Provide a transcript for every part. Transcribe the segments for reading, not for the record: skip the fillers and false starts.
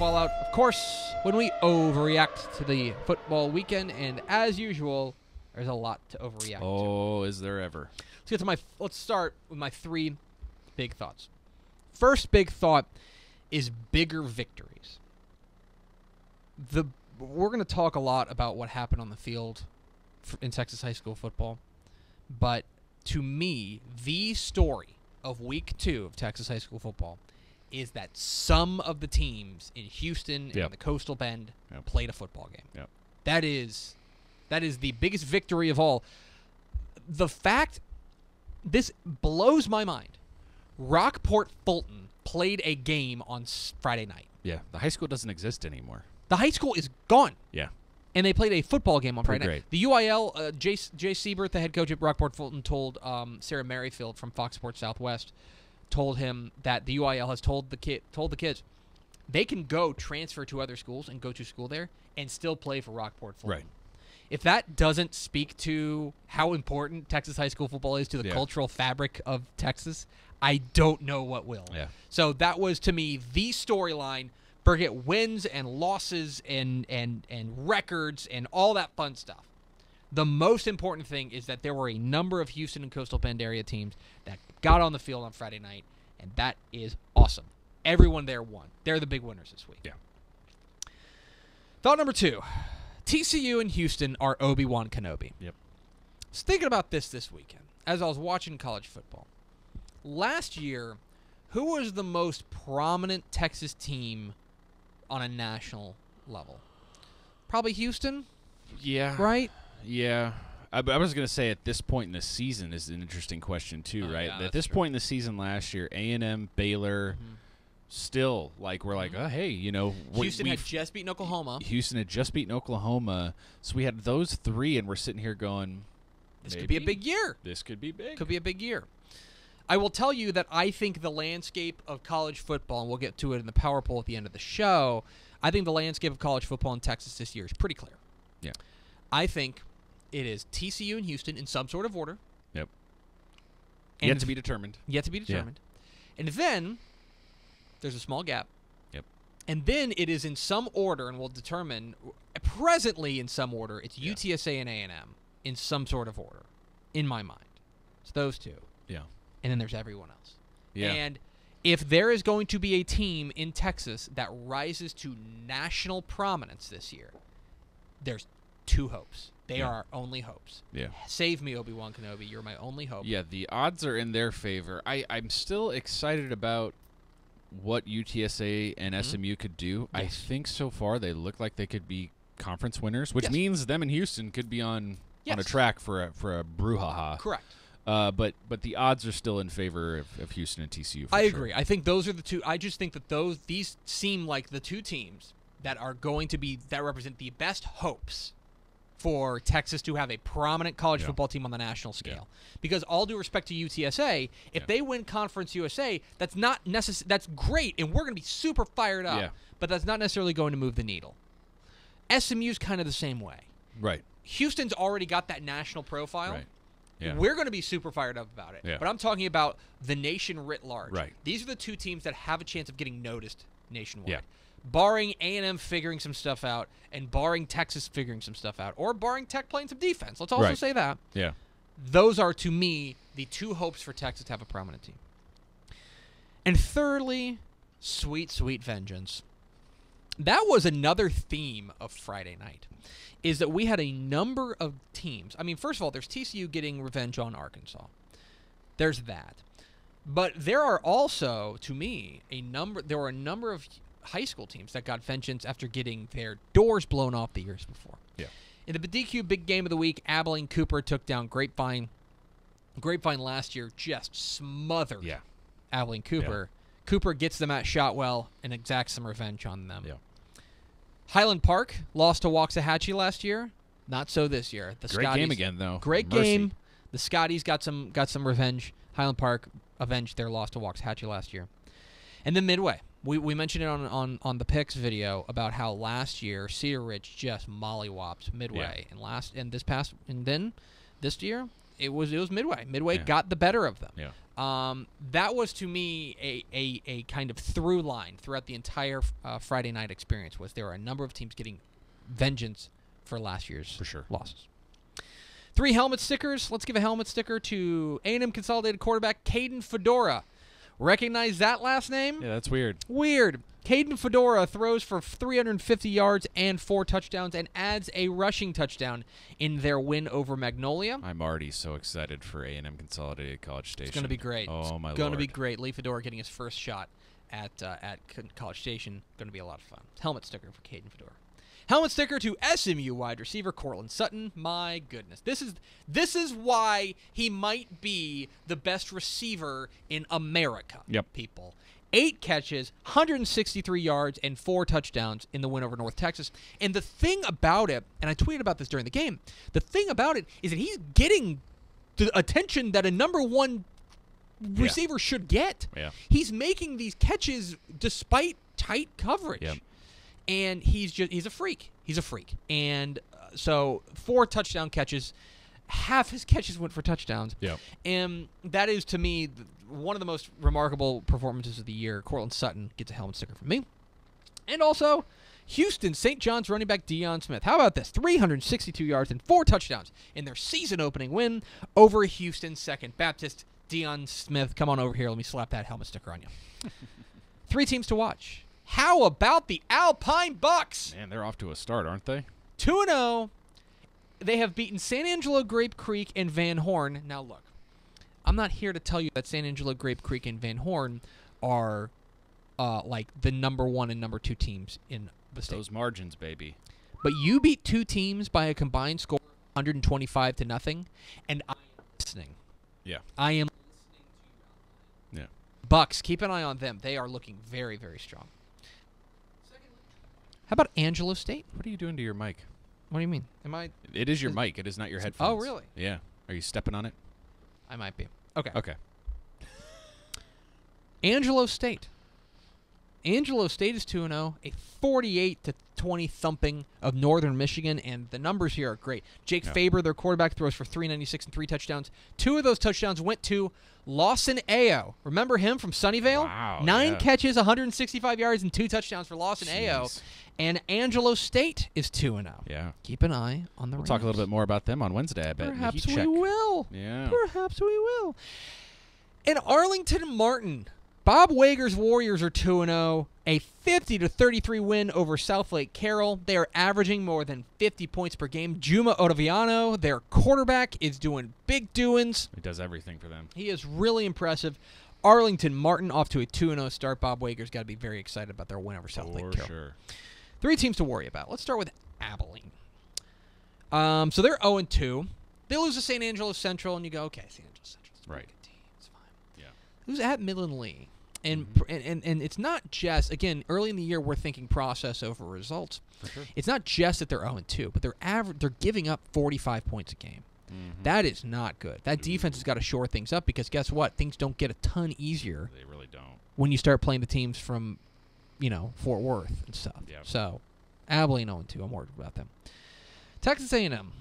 all out, of course, when we overreact to the football weekend, and as usual, there's a lot to overreact to. Oh, is there ever? Let's start with my 3 big thoughts. First big thought is bigger victories. We're going to talk a lot about what happened on the field in Texas high school football, but to me, the story of week 2 of Texas high school football is that some of the teams in Houston and the Coastal Bend played a football game. Yep. That is the biggest victory of all. The fact, this blows my mind. Rockport Fulton played a game on Friday night. Yeah, the high school doesn't exist anymore. The high school is gone. Yeah. And they played a football game on Friday night. Great. The UIL, Jay Siebert, the head coach at Rockport Fulton, told Sarah Merrifield from Fox Sports Southwest, told him that the UIL has told the kids they can go transfer to other schools and go to school there and still play for Rockport Fulton. Right. If that doesn't speak to how important Texas high school football is to the cultural fabric of Texas, I don't know what will. Yeah. So that was, to me, the storyline. Forget wins and losses and records and all that fun stuff. The most important thing is that there were a number of Houston and Coastal Bend area teams that got on the field on Friday night, and that is awesome. Everyone there won. They're the big winners this week. Yeah. Thought number 2. TCU and Houston are Wan Kenobi. Yep. I was thinking about this weekend as I was watching college football. Last year, who was the most prominent Texas team on a national level? Probably Houston? Yeah. Right? Yeah. I was going to say at this point in the season is an interesting question too, right? Yeah, at this point in the season last year, A&M, Baylor, still, like, we're like, oh, hey, you know. Houston had just beaten Oklahoma. Houston had just beaten Oklahoma. So we had those 3, and we're sitting here going, this could be a big year. This could be big. Could be a big year. I will tell you that I think the landscape of college football, and we'll get to it in the power poll at the end of the show, I think the landscape of college football in Texas this year is pretty clear. Yeah. I think it is TCU and Houston in some sort of order. Yep. And Yet to be determined. Yet to be determined. Yeah. And then there's a small gap. Yep. And then it is in some order, and we'll determine, presently in some order, it's UTSA and A&M in some sort of order, in my mind. It's those 2. Yeah. And then there's everyone else. Yeah. And if there is going to be a team in Texas that rises to national prominence this year, there's 2 hopes. They are our only hopes. Yeah. Save me, Wan Kenobi. You're my only hope. Yeah, the odds are in their favor. I'm still excited about what UTSA and SMU could do. Yes. I think so far they look like they could be conference winners, which means them and Houston could be on a track for a brouhaha. Correct. But the odds are still in favor of Houston and TCU. I agree. I think those are the 2. I just think that these seem like the 2 teams that are going to be that represent the best hopes for Texas to have a prominent college football team on the national scale. Yeah. Because all due respect to UTSA, if they win Conference USA, that's not that's great, and we're going to be super fired up. Yeah. But that's not necessarily going to move the needle. SMU's kind of the same way. Right. Houston's already got that national profile. Right. Yeah. We're going to be super fired up about it. Yeah. But I'm talking about the nation writ large. Right. These are the 2 teams that have a chance of getting noticed nationwide. Yeah. Barring A&M figuring some stuff out and barring Texas figuring some stuff out or barring Tech playing some defense. Let's also say that. Yeah. Those are, to me, the 2 hopes for Texas to have a prominent team. And thirdly, sweet, sweet vengeance. That was another theme of Friday night, is that we had a number of teams. I mean, first of all, there's TCU getting revenge on Arkansas. There's that. But there are also, to me, there were a number of high school teams that got vengeance after getting their doors blown off the years before. Yeah. In the DQ Big Game of the Week, Abilene Cooper took down Grapevine. Grapevine last year just smothered Abilene Cooper. Yeah. Cooper gets them at Shotwell and exacts some revenge on them. Yeah. Highland Park lost to Waxahachie last year. Not so this year. The Great game again, though. Great game. The Scotties got some revenge. Highland Park avenged their loss to Waxahachie last year. And then Midway. We mentioned it on the picks video about how last year Cedar Ridge just mollywopped Midway, and then this year it was Midway. Midway got the better of them. Yeah. That was, to me, a kind of through line throughout the entire Friday night experience, was there were a number of teams getting vengeance for last year's losses. 3 helmet stickers. Let's give a helmet sticker to A&M Consolidated quarterback Caden Fedora. Recognize that last name? Yeah, that's weird. Weird. Caden Fedora throws for 350 yards and 4 touchdowns and adds a rushing touchdown in their win over Magnolia. I'm already so excited for A&M Consolidated College Station. It's going to be great. Oh, my Lord. It's going to be great. Lee Fedora getting his first shot at College Station. Going to be a lot of fun. Helmet sticker for Caden Fedora. Helmet sticker to SMU wide receiver Courtland Sutton. My goodness. This is why he might be the best receiver in America, people. 8 catches, 163 yards, and 4 touchdowns in the win over North Texas. And the thing about it, and I tweeted about this during the game, the thing about it is that he's getting the attention that a number 1 receiver should get. Yeah. He's making these catches despite tight coverage. Yep. And he's a freak. He's a freak. And so 4 touchdown catches. Half his catches went for touchdowns. Yeah. And that is, to me, one of the most remarkable performances of the year. Courtland Sutton gets a helmet sticker from me. And also, Houston St. John's running back Deion Smith. How about this? 362 yards and 4 touchdowns in their season-opening win over Houston Second Baptist. Deion Smith, come on over here. Let me slap that helmet sticker on you. 3 teams to watch. How about the Alpine Bucks? Man, they're off to a start, aren't they? 2-0. They have beaten San Angelo, Grape Creek, and Van Horn. Now, look, I'm not here to tell you that San Angelo, Grape Creek, and Van Horn are like the number 1 and number 2 teams in the state. Those margins, baby. But you beat 2 teams by a combined score of 125-0, and I'm listening. Yeah. I am listening to you. Yeah. Bucks, keep an eye on them. They are looking very, very strong. How about Angelo State? What are you doing to your mic? What do you mean? Am I? It is your mic. It is not your headphones. Oh, really? Yeah. Are you stepping on it? I might be. Okay. Okay. Angelo State. Angelo State is 2-0, a 48-20 thumping of Northern Michigan, and the numbers here are great. Jake Faber, their quarterback, throws for 396 and 3 touchdowns. 2 of those touchdowns went to Lawson Ayo. Remember him from Sunnyvale? Wow. 9 catches, 165 yards, and 2 touchdowns for Lawson Ayo. And Angelo State is 2-0. Yeah. Keep an eye on the We'll talk a little bit more about them on Wednesday, I bet. Perhaps we will. Yeah. Perhaps we will. In Arlington Martin, Bob Wager's Warriors are 2-0, a 50-33 win over Southlake Carroll. They are averaging more than 50 points per game. Juma Ottaviano, their quarterback, is doing big doings. He does everything for them. He is really impressive. Arlington Martin off to a 2-0 start. Bob Wager's got to be very excited about their win over Southlake Carroll. For sure. 3 teams to worry about. Let's start with Abilene. So they're 0-2. They lose to St. Angelo Central, and you go, okay, St. Angelo Central's a good team. It's fine. Yeah. Who's at Midland Lee? And it's not just, again, early in the year we're thinking process over results. For sure. It's not just that they're 0-2, but they're giving up 45 points a game. Mm-hmm. That is not good. That defense has got to shore things up because guess what? Things don't get a ton easier. They really don't. When you start playing the teams from, Fort Worth and stuff. Yep. So, Abilene 0-2. I'm worried about them. Texas A&M.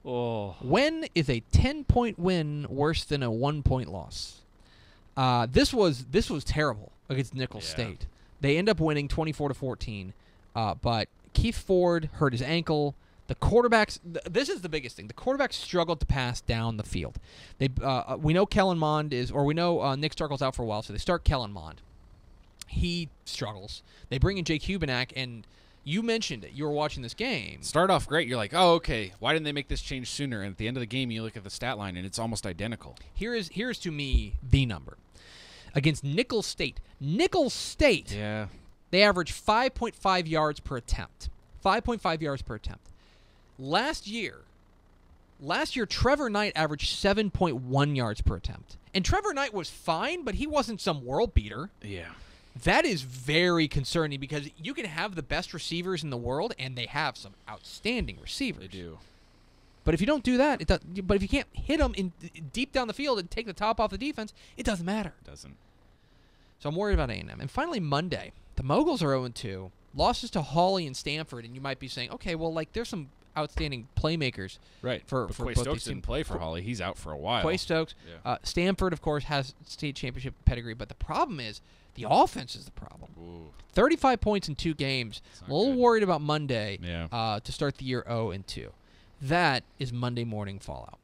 When is a 10-point win worse than a 1-point loss? This was terrible against Nicholls State. They end up winning 24-14, but Keith Ford hurt his ankle. The quarterbacks. This is the biggest thing. The quarterbacks struggled to pass down the field. We know Kellen Mond we know Nick Starkel's out for a while, so they start Kellen Mond. He struggles. They bring in Jake Hubenak, and you mentioned it. You were watching this game. Start off great. You're like, oh, okay. Why didn't they make this change sooner? And at the end of the game, you look at the stat line, and it's almost identical. Here's to me the number. Against Nicholls State. Nicholls State, they average 5.5 yards per attempt. 5.5 yards per attempt. Last year, Trevor Knight averaged 7.1 yards per attempt. And Trevor Knight was fine, but he wasn't some world beater. Yeah. That is very concerning because you can have the best receivers in the world, and they have some outstanding receivers. They do. But if you don't do that, but if you can't hit them deep down the field and take the top off the defense, it doesn't matter. It doesn't. So I'm worried about A&M. And finally, Monday, the Moguls are 0-2. Losses to Hawley and Stanford, and you might be saying, okay, well, there's some outstanding playmakers. Right. For Quay both Stokes these didn't teams. play for Holly. He's out for a while. Quay Stokes. Yeah. Stanford, of course, has state championship pedigree, but the problem is the offense is the problem. Ooh. 35 points in 2 games. That's A not little good. worried about Monday Yeah. to start the year 0-2. That is Monday morning fallout.